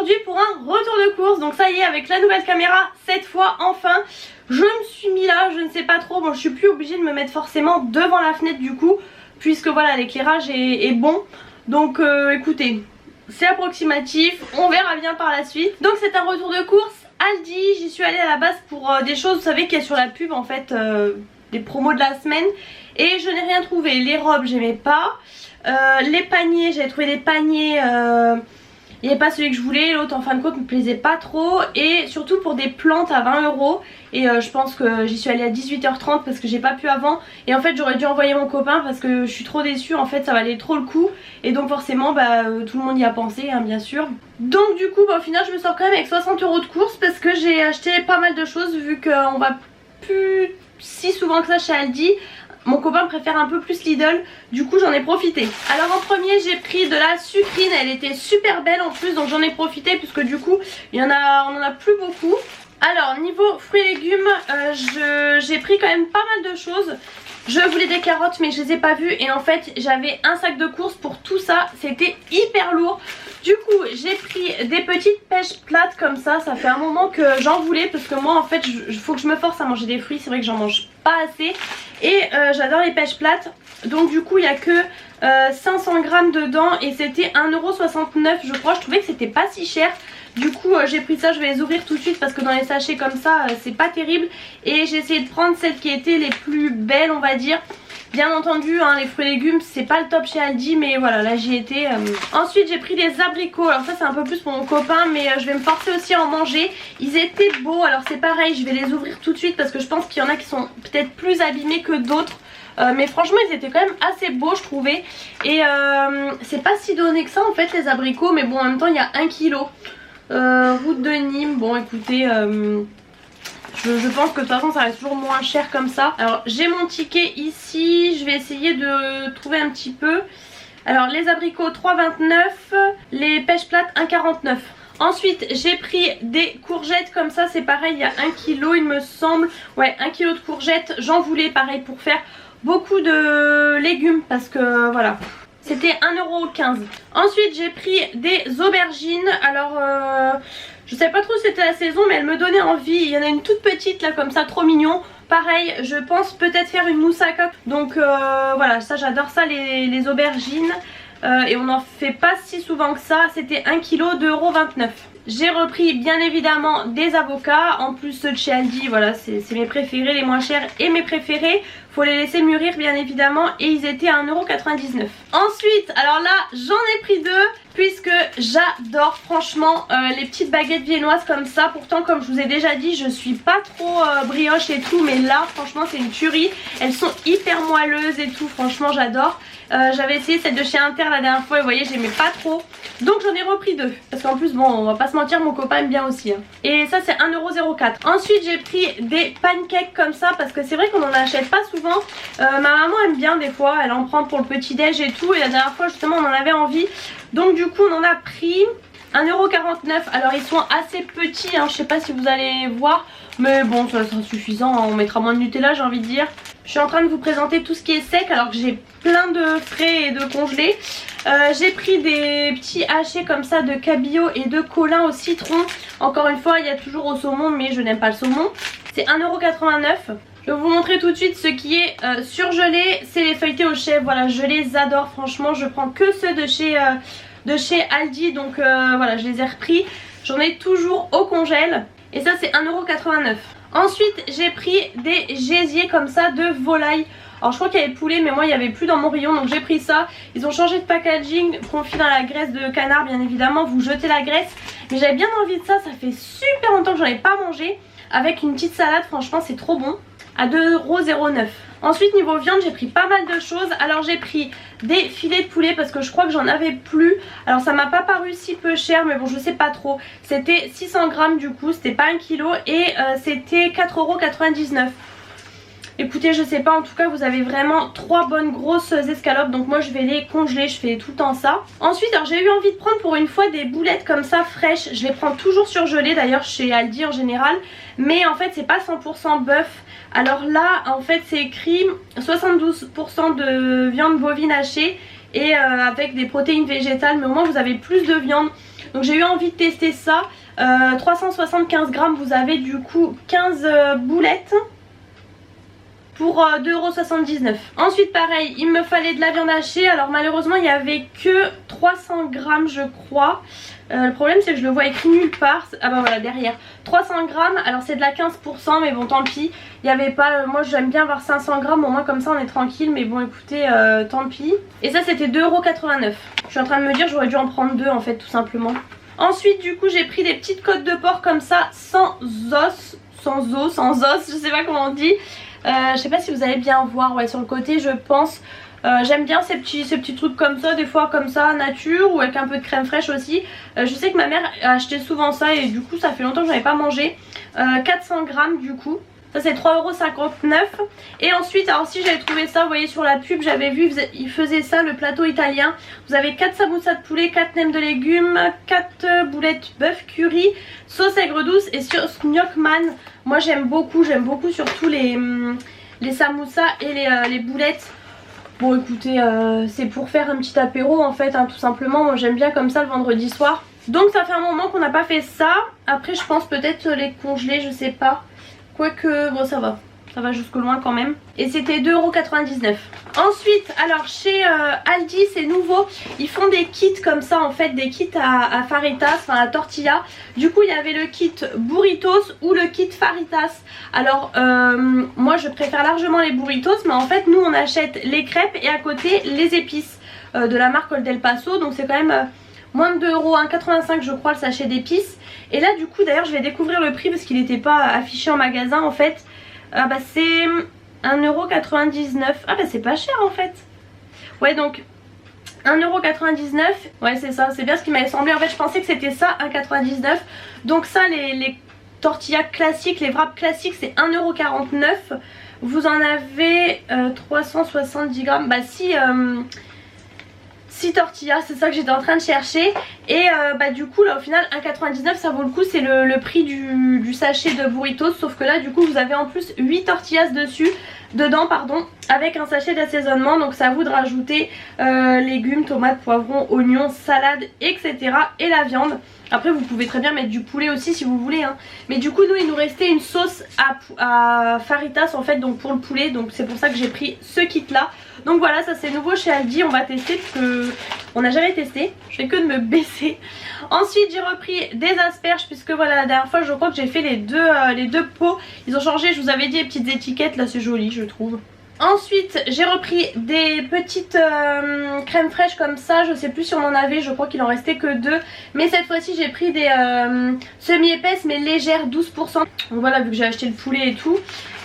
aujourd'hui pour un retour de course. Donc ça y est, avec la nouvelle caméra, cette fois enfin je me suis mis là, je ne sais pas trop. Bon, je suis plus obligée de me mettre forcément devant la fenêtre du coup, puisque voilà, l'éclairage est bon. Donc écoutez, c'est approximatif, on verra bien par la suite. Donc c'est un retour de course Aldi. J'y suis allée à la base pour des choses, vous savez qu'il y a sur la pub en fait, des promos de la semaine. Et je n'ai rien trouvé. Les robes j'aimais pas, les paniers, j'avais trouvé des paniers, il n'y avait pas celui que je voulais, l'autre en fin de compte me plaisait pas trop. Et surtout pour des plantes à 20 €. Et je pense que j'y suis allée à 18h30 parce que j'ai pas pu avant. Et en fait j'aurais dû envoyer mon copain parce que je suis trop déçue, en fait ça valait trop le coup. Et donc forcément tout le monde y a pensé hein, bien sûr. Donc du coup au final je me sors quand même avec 60 € de course parce que j'ai acheté pas mal de choses vu qu'on va plus si souvent que ça chez Aldi. Mon copain préfère un peu plus Lidl, du coup j'en ai profité. Alors en premier j'ai pris de la sucrine, elle était super belle en plus, donc j'en ai profité puisque du coup on en a plus beaucoup. Alors niveau fruits et légumes, j'ai pris quand même pas mal de choses. Je voulais des carottes mais je les ai pas vues et en fait j'avais un sac de courses pour tout ça, c'était hyper lourd. Du coup j'ai pris des petites pêches plates comme ça fait un moment que j'en voulais parce que moi en fait il faut que je me force à manger des fruits, c'est vrai que j'en mange pas assez. Et j'adore les pêches plates, donc du coup il n'y a que 500 grammes dedans et c'était 1,69 € je crois, je trouvais que c'était pas si cher. Du coup j'ai pris ça, je vais les ouvrir tout de suite parce que dans les sachets comme ça c'est pas terrible. Et j'ai essayé de prendre celles qui étaient les plus belles on va dire. Bien entendu hein, les fruits et légumes c'est pas le top chez Aldi mais voilà là j'y étais. Ensuite j'ai pris des abricots, alors ça c'est un peu plus pour mon copain mais je vais me forcer aussi à en manger. Ils étaient beaux, alors c'est pareil je vais les ouvrir tout de suite parce que je pense qu'il y en a qui sont peut-être plus abîmés que d'autres. Mais franchement ils étaient quand même assez beaux je trouvais. Et c'est pas si donné que ça en fait les abricots, mais bon en même temps il y a 1 kg. Route de Nîmes, bon écoutez je pense que de toute façon ça reste toujours moins cher comme ça. Alors j'ai mon ticket ici, je vais essayer de trouver un petit peu. Alors les abricots 3,29, les pêches plates 1,49. Ensuite j'ai pris des courgettes comme ça, c'est pareil il y a 1 kg il me semble. Ouais 1 kg de courgettes, j'en voulais pareil pour faire beaucoup de légumes parce que voilà. C'était 1,15 €. Ensuite j'ai pris des aubergines. Alors je sais pas trop si c'était la saison mais elle me donnait envie. Il y en a une toute petite là comme ça, trop mignon. Pareil je pense peut-être faire une moussaka. Donc voilà, ça j'adore ça les aubergines. Et on n'en fait pas si souvent que ça. C'était 1 kg de 2,29 €. J'ai repris bien évidemment des avocats. En plus ceux de chez Aldi, voilà c'est mes préférés, les moins chers et mes préférés. Faut les laisser mûrir bien évidemment. Et ils étaient à 1,99 €. Ensuite alors là j'en ai pris deux puisque j'adore franchement les petites baguettes viennoises comme ça. Pourtant comme je vous ai déjà dit je suis pas trop brioche et tout, mais là franchement c'est une tuerie. Elles sont hyper moelleuses et tout, franchement j'adore. J'avais essayé celle de chez Inter la dernière fois et vous voyez j'aimais pas trop. Donc j'en ai repris deux. Parce qu'en plus bon on va pas se mentir, mon copain aime bien aussi hein. Et ça c'est 1,04 €. Ensuite j'ai pris des pancakes comme ça parce que c'est vrai qu'on en achète pas souvent. Ma maman aime bien des fois, elle en prend pour le petit déj et tout. Et la dernière fois justement on en avait envie. Donc du coup on en a pris 1,49 €. Alors ils sont assez petits hein, je sais pas si vous allez voir. Mais bon ça sera suffisant hein. On mettra moins de Nutella j'ai envie de dire. Je suis en train de vous présenter tout ce qui est sec alors que j'ai plein de frais et de congelés. J'ai pris des petits hachés comme ça de cabillaud et de colin au citron. Encore une fois il y a toujours au saumon mais je n'aime pas le saumon. C'est 1,89 €. Je vais vous montrer tout de suite ce qui est surgelé. C'est les feuilletés aux chèvres, voilà je les adore franchement. Je prends que ceux de chez Aldi donc voilà je les ai repris. J'en ai toujours au congèle. Et ça c'est 1,89 €. Ensuite j'ai pris des gésiers comme ça de volaille. Alors je crois qu'il y avait poulet mais moi il n'y avait plus dans mon rayon donc j'ai pris ça. Ils ont changé de packaging, confit dans la graisse de canard bien évidemment, vous jetez la graisse. Mais j'avais bien envie de ça, ça fait super longtemps que j'en ai pas mangé. Avec une petite salade franchement c'est trop bon. À 2,09 €. Ensuite niveau viande j'ai pris pas mal de choses. Alors j'ai pris des filets de poulet parce que je crois que j'en avais plus. Alors ça m'a pas paru si peu cher mais bon je sais pas trop. C'était 600 grammes du coup, c'était pas 1 kg et c'était 4,99 €. Écoutez je sais pas, en tout cas vous avez vraiment 3 bonnes grosses escalopes. Donc moi je vais les congeler, je fais tout le temps ça. Ensuite alors j'ai eu envie de prendre pour une fois des boulettes comme ça fraîches. Je les prends toujours surgelées d'ailleurs chez Aldi en général. Mais en fait c'est pas 100% bœuf. Alors là en fait c'est écrit 72% de viande bovine hachée et avec des protéines végétales, mais au moins vous avez plus de viande. Donc j'ai eu envie de tester ça. 375 grammes, vous avez du coup 15 boulettes pour 2,79 €. Ensuite pareil, il me fallait de la viande hachée. Alors malheureusement il n'y avait que 300 grammes je crois. Le problème c'est que je le vois écrit nulle part. Ah bah voilà, derrière 300 grammes, alors c'est de la 15%, mais bon tant pis. Il n'y avait pas, moi j'aime bien avoir 500 grammes, au moins comme ça on est tranquille. Mais bon écoutez, tant pis. Et ça c'était 2,89 €. Je suis en train de me dire j'aurais dû en prendre deux en fait tout simplement. Ensuite du coup j'ai pris des petites côtes de porc comme ça, sans os, je sais pas comment on dit. Je sais pas si vous allez bien voir, ouais, sur le côté je pense. J'aime bien ces petits trucs comme ça, des fois comme ça nature ou avec un peu de crème fraîche aussi. Je sais que ma mère achetait souvent ça et du coup ça fait longtemps que j'en ai pas mangé. 400 grammes du coup. Ça c'est 3,59 €. Et ensuite, alors si j'avais trouvé ça, vous voyez sur la pub, j'avais vu, ils faisaient ça, le plateau italien. Vous avez 4 samoussas de poulet, 4 nems de légumes, 4 boulettes bœuf curry, sauce aigre douce et sauce gnocchman. Moi j'aime beaucoup surtout les samoussas et les boulettes. Bon écoutez, c'est pour faire un petit apéro en fait, hein, tout simplement. Moi j'aime bien comme ça le vendredi soir. Donc ça fait un moment qu'on n'a pas fait ça. Après je pense peut-être les congeler, je sais pas. Quoique, bon ça va jusque loin quand même. Et c'était 2,99 €. Ensuite, alors chez Aldi c'est nouveau, ils font des kits comme ça en fait, des kits à faritas, enfin à tortilla. Du coup il y avait le kit burritos ou le kit faritas. Alors moi je préfère largement les burritos, mais en fait nous on achète les crêpes et à côté les épices de la marque Old El Paso. Donc c'est quand même moins de 2 €, 1,85 € je crois le sachet d'épices. Et là du coup d'ailleurs je vais découvrir le prix parce qu'il n'était pas affiché en magasin en fait. Ah bah c'est 1,99 €. Ah bah c'est pas cher en fait. Ouais donc 1,99 €. Ouais c'est ça, c'est bien ce qui m'avait semblé. En fait je pensais que c'était ça, 1,99 €. Donc ça les tortillas classiques, les wraps classiques c'est 1,49 €. Vous en avez 370 grammes. Bah si... 6 tortillas, c'est ça que j'étais en train de chercher. Et bah du coup là au final 1,99 € ça vaut le coup, c'est le prix du sachet de burritos. Sauf que là du coup vous avez en plus 8 tortillas dedans pardon, avec un sachet d'assaisonnement. Donc c'est à vous de rajouter légumes, tomates, poivrons, oignons, salade, etc. et la viande. Après vous pouvez très bien mettre du poulet aussi si vous voulez hein. Mais du coup nous il nous restait une sauce à faritas en fait, donc pour le poulet. Donc c'est pour ça que j'ai pris ce kit là. Donc voilà, ça c'est nouveau chez Aldi, on va tester parce que on n'a jamais testé. Je fais que de me baisser. Ensuite j'ai repris des asperges puisque voilà la dernière fois je crois que j'ai fait les deux pots. Ils ont changé, je vous avais dit les petites étiquettes là, c'est joli je trouve. Ensuite j'ai repris des petites crèmes fraîches comme ça, je sais plus si on en avait, je crois qu'il en restait que 2. Mais cette fois-ci j'ai pris des semi-épaisses mais légères, 12%. Donc voilà, vu que j'ai acheté le poulet et tout.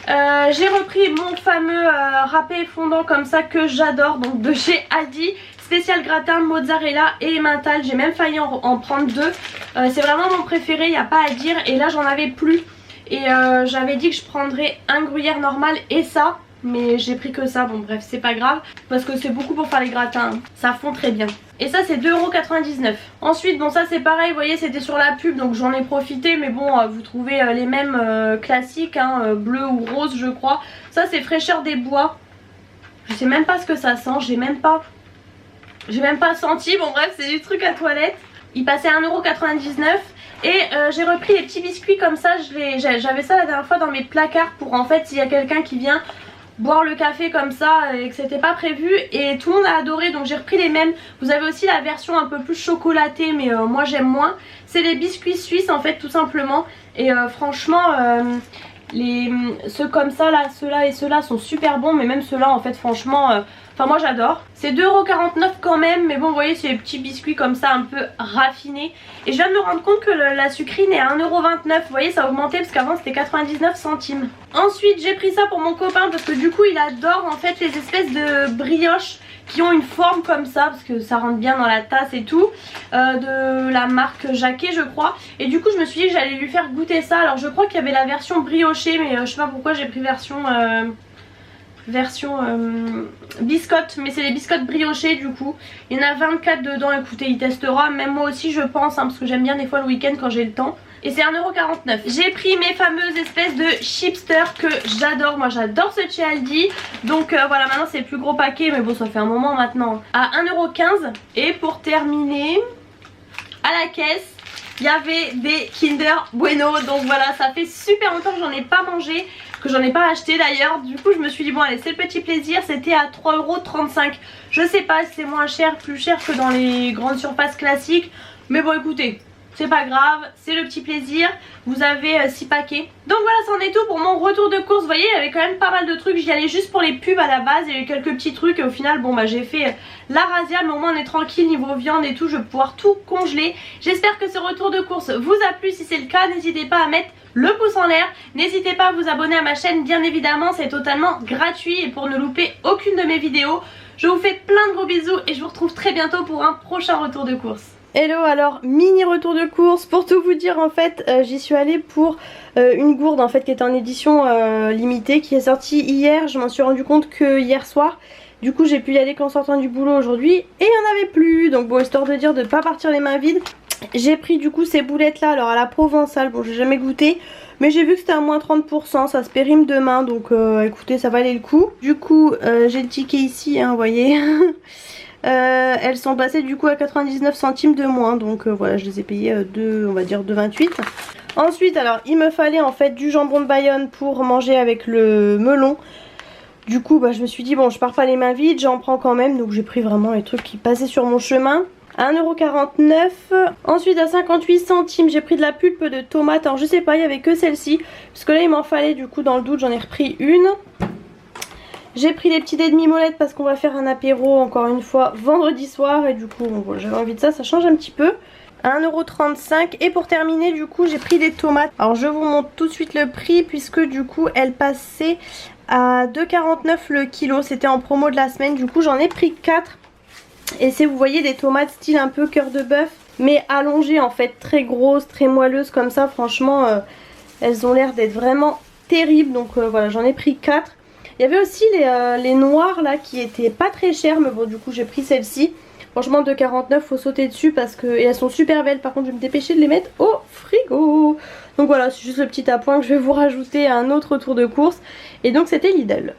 J'ai repris mon fameux râpé fondant comme ça que j'adore, donc de chez Aldi. Spécial gratin, mozzarella et emmental. J'ai même failli en prendre 2. C'est vraiment mon préféré, il n'y a pas à dire. Et là j'en avais plus. Et j'avais dit que je prendrais un gruyère normal et ça. Mais j'ai pris que ça, bon bref c'est pas grave. Parce que c'est beaucoup pour faire les gratins, hein. Ça fond très bien. Et ça c'est 2,99 €. Ensuite bon ça c'est pareil, vous voyez c'était sur la pub donc j'en ai profité. Mais bon vous trouvez les mêmes classiques hein, bleu ou rose je crois. Ça c'est fraîcheur des bois. Je sais même pas ce que ça sent, j'ai même pas senti. Bon bref c'est du truc à toilette. Il passait à 1,99 €. Et j'ai repris les petits biscuits comme ça. J'avais ça la dernière fois dans mes placards pour en fait s'il y a quelqu'un qui vient boire le café comme ça et que c'était pas prévu, et tout le monde a adoré donc j'ai repris les mêmes. Vous avez aussi la version un peu plus chocolatée mais moi j'aime moins. C'est les biscuits suisses en fait tout simplement. Et franchement ceux comme ça là, ceux-là et ceux-là sont super bons. Mais même ceux-là en fait franchement enfin moi j'adore. C'est 2,49 € quand même. Mais bon vous voyez c'est des petits biscuits comme ça un peu raffinés. Et je viens de me rendre compte que la sucrine est à 1,29 €. Vous voyez ça a augmenté parce qu'avant c'était 99 centimes. Ensuite j'ai pris ça pour mon copain parce que du coup il adore en fait les espèces de brioches qui ont une forme comme ça parce que ça rentre bien dans la tasse et tout, de la marque Jacquet je crois. Et du coup je me suis dit que j'allais lui faire goûter ça. Alors je crois qu'il y avait la version briochée mais je sais pas pourquoi j'ai pris version biscotte, mais c'est les biscottes briochées du coup. Il y en a 24 dedans, écoutez il testera, même moi aussi je pense hein, parce que j'aime bien des fois le week-end quand j'ai le temps. et c'est 1,49 €. J'ai pris mes fameuses espèces de chipster que j'adore. Moi j'adore ce chez Aldi. Donc voilà, maintenant c'est le plus gros paquet, mais bon ça fait un moment maintenant. À 1,15 €. Et pour terminer, à la caisse, il y avait des Kinder Bueno. Donc voilà, ça fait super longtemps que j'en ai pas mangé, que j'en ai pas acheté d'ailleurs. Du coup je me suis dit bon allez, c'est le petit plaisir. C'était à 3,35 €. Je sais pas si c'est moins cher, plus cher que dans les grandes surfaces classiques, mais bon écoutez, c'est pas grave, c'est le petit plaisir. Vous avez 6 paquets. Donc voilà, c'en est tout pour mon retour de course. Vous voyez, il y avait quand même pas mal de trucs. J'y allais juste pour les pubs à la base. Il y a eu quelques petits trucs et au final, bon bah j'ai fait la razzia. Mais au moins on est tranquille niveau viande et tout. Je vais pouvoir tout congeler. J'espère que ce retour de course vous a plu. Si c'est le cas, n'hésitez pas à mettre le pouce en l'air. N'hésitez pas à vous abonner à ma chaîne, bien évidemment. C'est totalement gratuit et pour ne louper aucune de mes vidéos. Je vous fais plein de gros bisous et je vous retrouve très bientôt pour un prochain retour de course. Hello, alors mini retour de course. Pour tout vous dire, en fait j'y suis allée pour une gourde en fait qui était en édition limitée, qui est sortie hier. Je m'en suis rendu compte que hier soir. Du coup j'ai pu y aller qu'en sortant du boulot aujourd'hui et il n'y en avait plus. Donc bon, histoire de dire de ne pas partir les mains vides, j'ai pris du coup ces boulettes là. Alors à la provençale, bon j'ai jamais goûté, mais j'ai vu que c'était à moins 30%, ça se périme demain. Donc écoutez, ça valait le coup. Du coup j'ai le ticket ici, hein, vous voyez. Elles sont passées du coup à 99 centimes de moins. Donc voilà, je les ai payées on va dire 2,28. Ensuite alors il me fallait en fait du jambon de Bayonne pour manger avec le melon. Du coup bah, je me suis dit bon, je pars pas les mains vides, j'en prends quand même. Donc j'ai pris vraiment les trucs qui passaient sur mon chemin. À 1,49 €. Ensuite à 58 centimes j'ai pris de la pulpe de tomate. Alors je sais pas, il y avait que celle-ci, parce que là il m'en fallait, du coup dans le doute j'en ai repris une. J'ai pris les petits dés de mimolette parce qu'on va faire un apéro encore une fois vendredi soir. Et du coup bon, j'avais envie de ça, ça change un petit peu. À 1,35 €. Et pour terminer du coup j'ai pris des tomates. Alors je vous montre tout de suite le prix, puisque du coup elles passaient à 2,49 € le kilo. C'était en promo de la semaine, du coup j'en ai pris 4. Et c'est, vous voyez, des tomates style un peu cœur de bœuf, mais allongées en fait, très grosses, très moelleuses comme ça. Franchement elles ont l'air d'être vraiment terribles. Donc voilà, j'en ai pris 4. Il y avait aussi les noires là qui étaient pas très chères, mais bon du coup j'ai pris celle-ci. Franchement 2,49 €, faut sauter dessus parce que... Et elles sont super belles, par contre je vais me dépêcher de les mettre au frigo. Donc voilà, c'est juste le petit appoint que je vais vous rajouter à un autre tour de course. Et donc c'était Lidl.